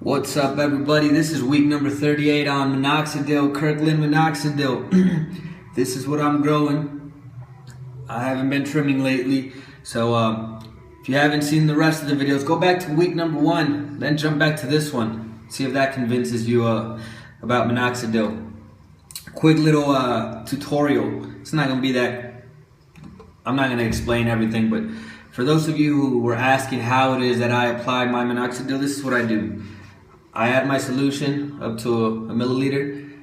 What's up, everybody? This is week number 38 on minoxidil, Kirkland minoxidil. This is what I'm growing. I haven't been trimming lately, so if you haven't seen the rest of the videos, go back to week number 1, then jump back to this one. See if that convinces you about minoxidil. Quick little tutorial. It's not gonna be that. I'm not gonna explain everything, but for those of you who were asking how it is that I apply my minoxidil, this is what I do. I add my solution up to a milliliter.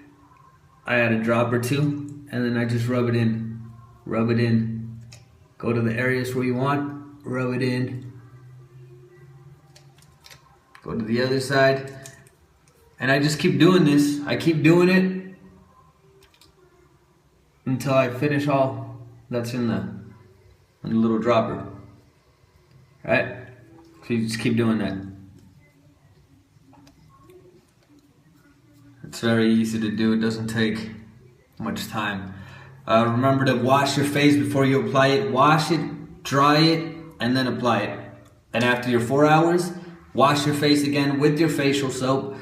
I add a drop or two, and then I just rub it in. Rub it in. Go to the areas where you want, rub it in. Go to the other side. And I just keep doing this. I keep doing it until I finish all that's in the little dropper. Right? So you just keep doing that. It's very easy to do. It doesn't take much time. Remember to wash your face before you apply it. Wash it, dry it, and then apply it. And after your 4 hours, wash your face again with your facial soap.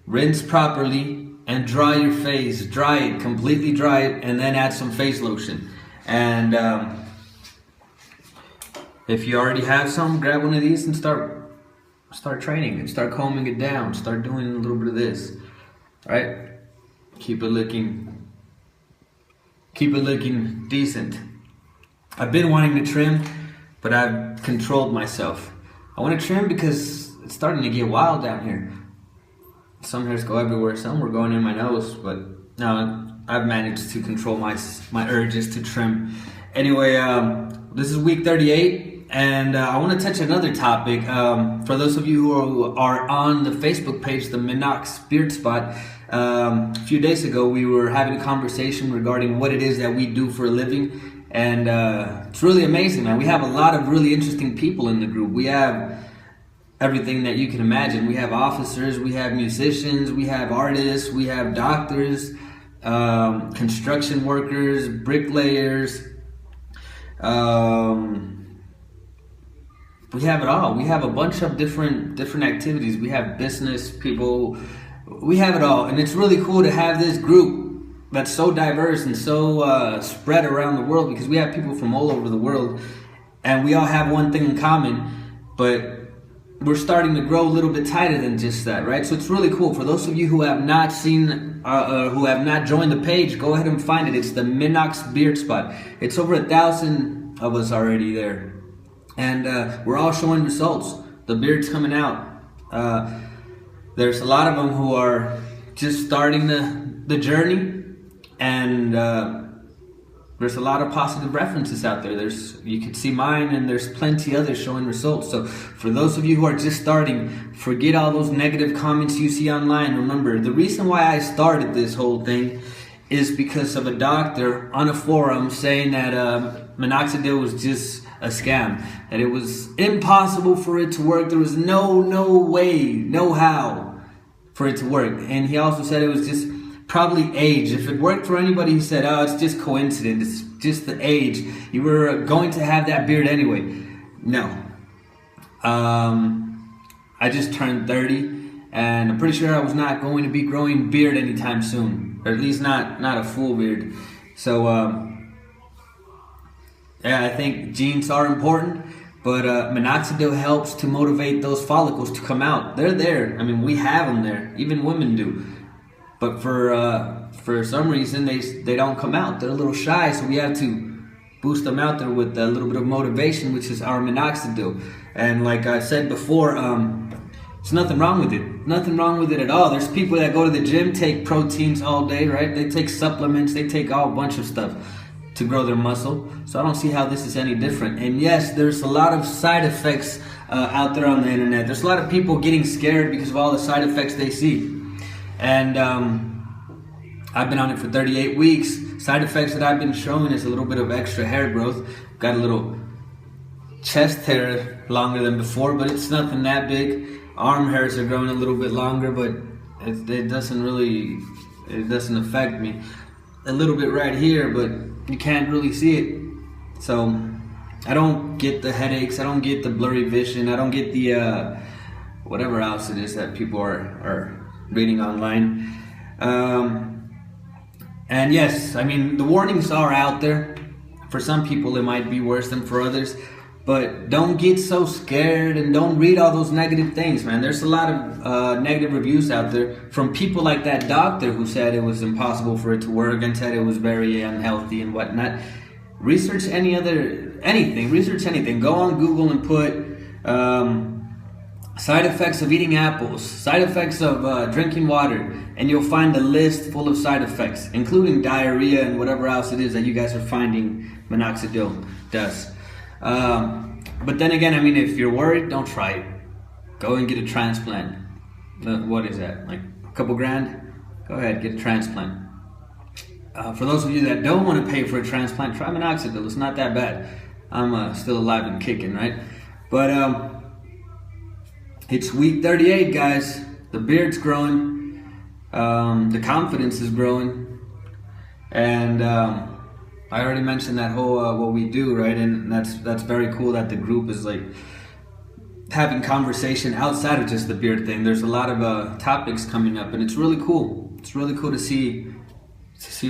Rinse properly and dry your face. Dry it, completely dry it, and then add some face lotion. And if you already have some, grab one of these and start training it. Start combing it down. Start doing a little bit of this. Right? Keep it looking decent. I've been wanting to trim, but I've controlled myself. I want to trim because it's starting to get wild down here. Some hairs go everywhere, some were going in my nose, but no, I've managed to control my urges to trim. Anyway, this is week 38. And I want to touch another topic. For those of you who are on the Facebook page, the Minox Beard Spot, a few days ago we were having a conversation regarding what it is that we do for a living. And it's really amazing, man. We have a lot of really interesting people in the group. We have everything that you can imagine. We have officers, we have musicians, we have artists, we have doctors, construction workers, bricklayers, we have it all. We have a bunch of different activities. We have business people. We have it all. And it's really cool to have this group that's so diverse and so spread around the world, because we have people from all over the world and we all have one thing in common, but we're starting to grow a little bit tighter than just that, right? So it's really cool. For those of you who have not seen, who have not joined the page, go ahead and find it. It's the Minox Beard Spot. It's over 1,000 of us already there. And we're all showing results. The beard's coming out. There's a lot of them who are just starting the journey, and there's a lot of positive references out there. You can see mine, and there's plenty others showing results. So for those of you who are just starting, forget all those negative comments you see online. Remember, the reason why I started this whole thing is because of a doctor on a forum saying that minoxidil was just a scam, that it was impossible for it to work. There was no way, no how for it to work. And he also said it was just probably age. If it worked for anybody, he said, oh, it's just coincidence, it's just the age. You were going to have that beard anyway. No. I just turned 30, and I'm pretty sure I was not going to be growing beard anytime soon, or at least not a full beard. So yeah, I think genes are important, but minoxidil helps to motivate those follicles to come out. They're there. I mean, we have them there. Even women do. But for some reason, they don't come out. They're a little shy, so we have to boost them out there with a little bit of motivation, which is our minoxidil. And like I said before, there's nothing wrong with it. Nothing wrong with it at all. There's people that go to the gym, take proteins all day, right? They take supplements, they take all a bunch of stuff to grow their muscle. So I don't see how this is any different. And yes, there's a lot of side effects out there on the internet. There's a lot of people getting scared because of all the side effects they see. And I've been on it for 38 weeks. Side effects that I've been showing is a little bit of extra hair growth. Got a little chest hair longer than before, but it's nothing that big. Arm hairs are growing a little bit longer, but it doesn't affect me. A little bit right here, but you can't really see it. So I don't get the headaches, I don't get the blurry vision, I don't get the whatever else it is that people are reading online. And yes, I mean, the warnings are out there. For some people it might be worse than for others, but don't get so scared and don't read all those negative things, man. There's a lot of negative reviews out there from people like that doctor who said it was impossible for it to work and said it was very unhealthy and whatnot. Research research anything. Go on Google and put side effects of eating apples, side effects of drinking water, and you'll find a list full of side effects, including diarrhea and whatever else it is that you guys are finding minoxidil does. But then again, I mean, if you're worried, don't try it. Go and get a transplant. What is that, like a couple grand? Go ahead, get a transplant. For those of you that don't want to pay for a transplant, try minoxidil. It's not that bad. I'm still alive and kicking, right? But it's week 38, guys. The beard's growing. The confidence is growing. And I already mentioned that whole what we do, right? And that's very cool that the group is like having conversation outside of just the beard thing. There's a lot of topics coming up, and it's really cool. It's really cool to see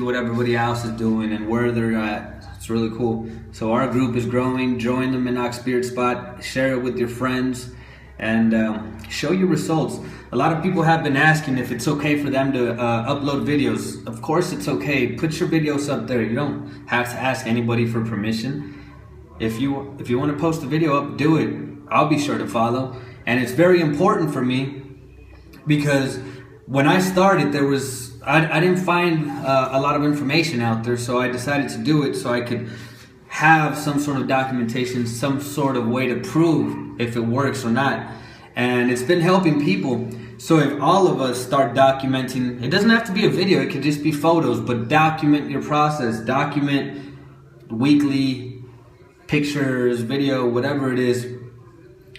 what everybody else is doing and where they're at. It's really cool. So our group is growing. Join the Minox Beard Spot. Share it with your friends. And show your results. A lot of people have been asking if it's okay for them to upload videos. Of course it's okay. Put your videos up there. You don't have to ask anybody for permission. If you want to post a video up, do it. I'll be sure to follow. And it's very important for me because when I started, I didn't find a lot of information out there, so I decided to do it so I could have some sort of documentation, some sort of way to prove if it works or not. And it's been helping people. So if all of us start documenting, it doesn't have to be a video, it could just be photos, but document your process, document weekly pictures, video, whatever it is,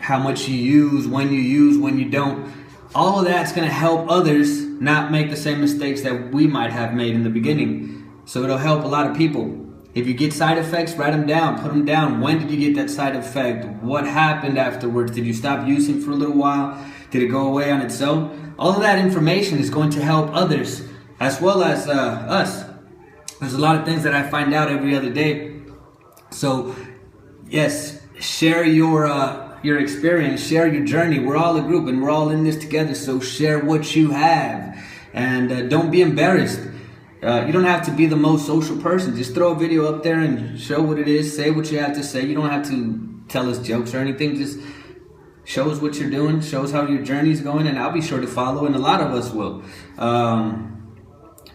how much you use, when you don't. All of that's gonna help others not make the same mistakes that we might have made in the beginning. So it'll help a lot of people. If you get side effects, write them down, put them down. When did you get that side effect? What happened afterwards? Did you stop using for a little while? Did it go away on its own? All of that information is going to help others as well as us. There's a lot of things that I find out every other day. So yes, share your experience, share your journey. We're all a group and we're all in this together. So share what you have and don't be embarrassed. You don't have to be the most social person. Just throw a video up there and show what it is. Say what you have to say. You don't have to tell us jokes or anything. Just show us what you're doing. Show us how your journey's going, and I'll be sure to follow, and a lot of us will.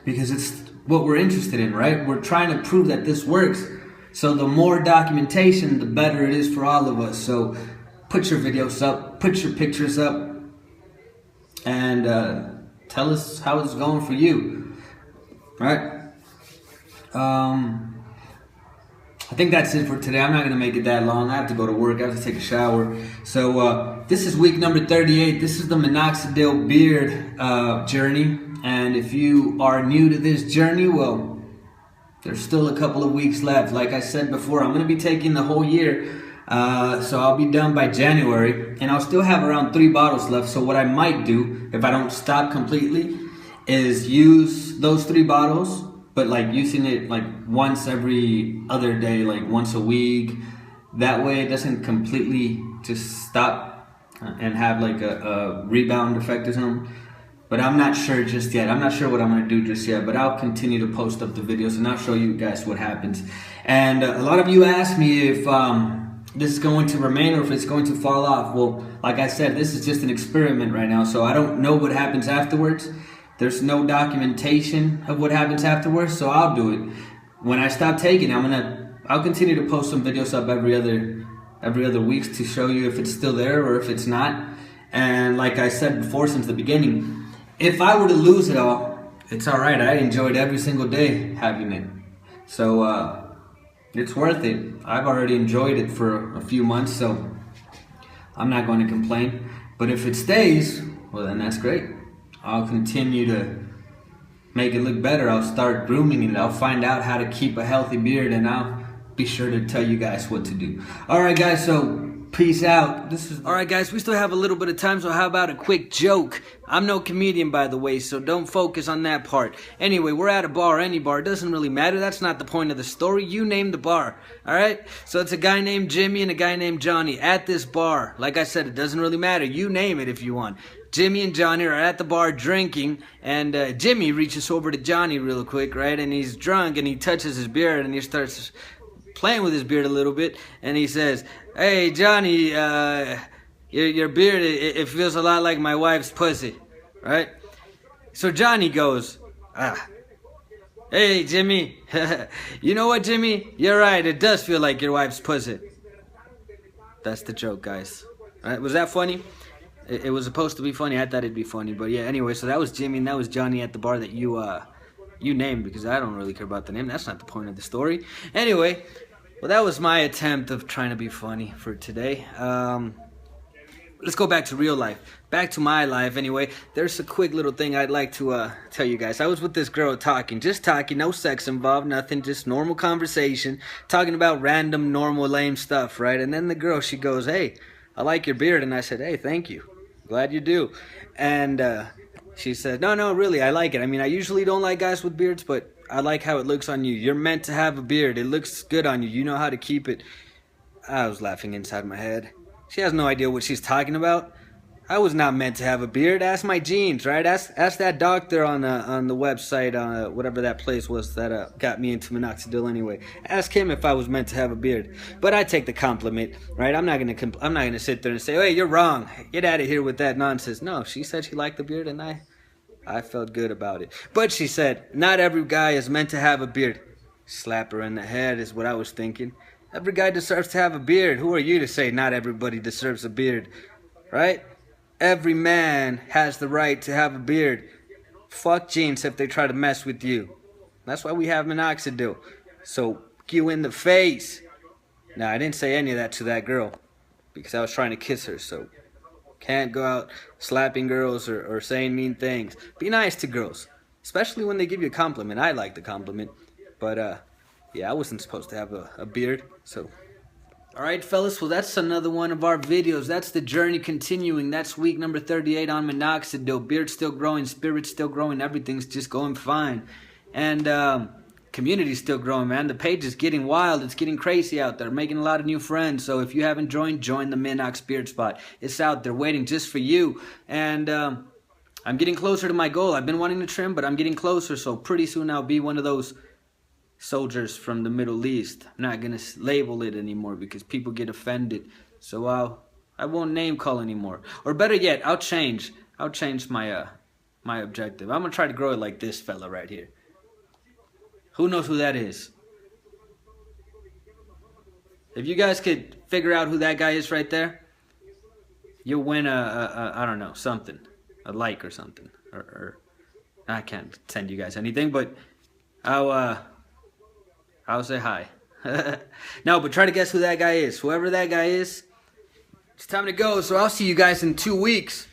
Because it's what we're interested in, right? We're trying to prove that this works. So the more documentation, the better it is for all of us. So put your videos up, put your pictures up, and tell us how it's going for you. Right? I think that's it for today. I'm not going to make it that long. I have to go to work. I have to take a shower. So this is week number 38. This is the minoxidil beard journey. And if you are new to this journey, well, there's still a couple of weeks left. Like I said before, I'm going to be taking the whole year. So I'll be done by January. And I'll still have around 3 bottles left. So what I might do, if I don't stop completely, is use those 3 bottles, but like using it like once every other day, like once a week. That way it doesn't completely just stop and have like a rebound effect or something. But I'm not sure just yet. I'm not sure what I'm going to do just yet, but I'll continue to post up the videos and I'll show you guys what happens. And a lot of you asked me if this is going to remain or if it's going to fall off. Well, like I said, this is just an experiment right now, so I don't know what happens afterwards. There's no documentation of what happens afterwards, so I'll do it. When I stop taking, I'll continue to post some videos up every other week to show you if it's still there or if it's not. And like I said before, since the beginning, if I were to lose it all, it's all right. I enjoyed every single day having it, so it's worth it. I've already enjoyed it for a few months, so I'm not going to complain. But if it stays, well, then that's great. I'll continue to make it look better. I'll start grooming it. I'll find out how to keep a healthy beard, and I'll be sure to tell you guys what to do. All right, guys, so Peace out. Alright guys, we still have a little bit of time, so how about a quick joke? I'm no comedian, by the way, so don't focus on that part. Anyway, we're at a bar, any bar, it doesn't really matter, that's not the point of the story, you name the bar, alright? So it's a guy named Jimmy and a guy named Johnny at this bar. Like I said, it doesn't really matter, you name it if you want. Jimmy and Johnny are at the bar drinking, and Jimmy reaches over to Johnny real quick, right? And he's drunk, and he touches his beard, and he starts playing with his beard a little bit, and he says, "Hey Johnny, your beard, it feels a lot like my wife's pussy," right? So Johnny goes, "Hey Jimmy, you know what, Jimmy? You're right, it does feel like your wife's pussy." That's the joke, guys. All right, was that funny? It was supposed to be funny. I thought it'd be funny, but yeah. Anyway, so that was Jimmy and that was Johnny at the bar that you named, because I don't really care about the name. That's not the point of the story. Anyway, well, that was my attempt of trying to be funny for today. Let's go back to real life. Back to my life, anyway. There's a quick little thing I'd like to tell you guys. I was with this girl just talking, no sex involved, nothing, just normal conversation, talking about random, normal, lame stuff, right? And then the girl, she goes, "Hey, I like your beard." And I said, "Hey, thank you. Glad you do." And she said, no, really, I like it. I mean, I usually don't like guys with beards, but I like how it looks on you. You're meant to have a beard. It looks good on you. You know how to keep it. I was laughing inside my head. She has no idea what she's talking about. I was not meant to have a beard. Ask my jeans, right? Ask that doctor on the website, whatever that place was that got me into minoxidil anyway. Ask him if I was meant to have a beard. But I take the compliment, right? I'm not gonna sit there and say, "Hey, you're wrong. Get out of here with that nonsense." No, she said she liked the beard, and I felt good about it. But she said, "Not every guy is meant to have a beard." Slap her in the head is what I was thinking. Every guy deserves to have a beard. Who are you to say not everybody deserves a beard, right? Every man has the right to have a beard. Fuck jeans if they try to mess with you. That's why we have minoxidil. So, you in the face. Now, I didn't say any of that to that girl because I was trying to kiss her, so can't go out slapping girls or saying mean things. Be nice to girls, especially when they give you a compliment. I like the compliment, but yeah, I wasn't supposed to have a beard, so. Alright fellas, well that's another one of our videos. That's the journey continuing. That's week number 38 on minoxidil. Beard's still growing, spirit's still growing, everything's just going fine. And community's still growing, man. The page is getting wild, it's getting crazy out there. Making a lot of new friends. So if you haven't joined, join the Minox Beard Spot. It's out there waiting just for you. And I'm getting closer to my goal. I've been wanting to trim, but I'm getting closer. So pretty soon I'll be one of those soldiers from the Middle East. I'm not gonna label it anymore because people get offended. So I won't name call anymore. Or better yet, I'll change my my objective. I'm gonna try to grow it like this fella right here. Who knows who that is? If you guys could figure out who that guy is right there, you'll win I don't know, something, a like or something. Or I can't send you guys anything, but I'll say hi. No, but try to guess who that guy is. Whoever that guy is, it's time to go. So I'll see you guys in 2 weeks.